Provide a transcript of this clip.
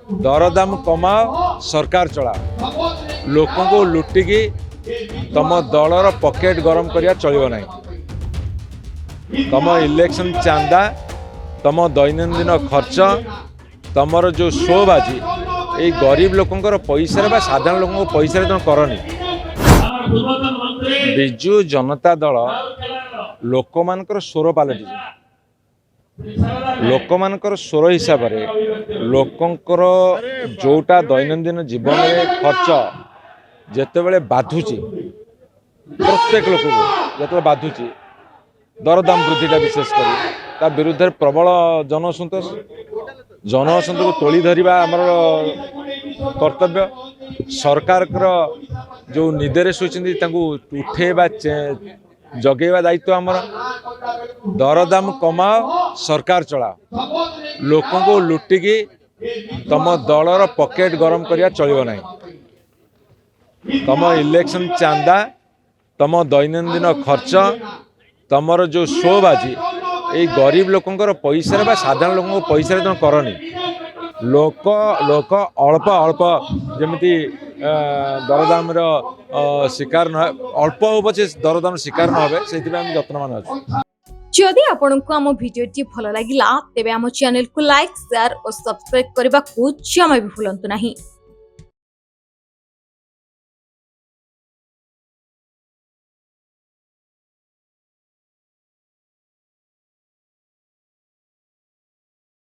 दरदाम कमाओ सरकार चलाओ लोक को लुटिकी तुम दलर पकेट गरम करिया चलिबो नहीं तुम इलेक्शन चांदा तुम दैनंदिन खर्च तुमर जो शो बाजी ये गरीब लोकंकर पैसा साधारण लोक पैसा तुम करनी विजु जनता दल लोक मानकर स्वर पलटि लोक मानकर स्वर हिसाब से लोकंकर जोटा दैनंदिन जीवन में खर्च जितेबले बाधुची प्रत्येक लोक को जो बाधुची दरदाम वृद्धिटा विशेषकर ता विरुद्ध प्रबल जनसंतोष को तोली धरिबा आमर कर्तव्य सरकार जो निर्देश होती उठेबा जगेवा दायित्व आमर दरदाम कमाओ सरकार चलाओ लोक को लुटिकी तुम दलर पकेट गरम करिया चलिबो नहीं तुम इलेक्शन चांदा तुम दैनंदिन खर्च तुमर जो शो बाजी ये गरीब लोकंकर पैसा साधारण लोक पैसा तुम करनी लोक लोक अल्प अल्प जमी दरदाम शिकार न अल्प हो पचे दरदाम शिकार न हो जत्नवान अच्छे। जदि आपंक आम भिडी भल लगा तेब आम चैनल को लाइक शेयर और सब्सक्राइब करने को जमा भी भूलु नहीं।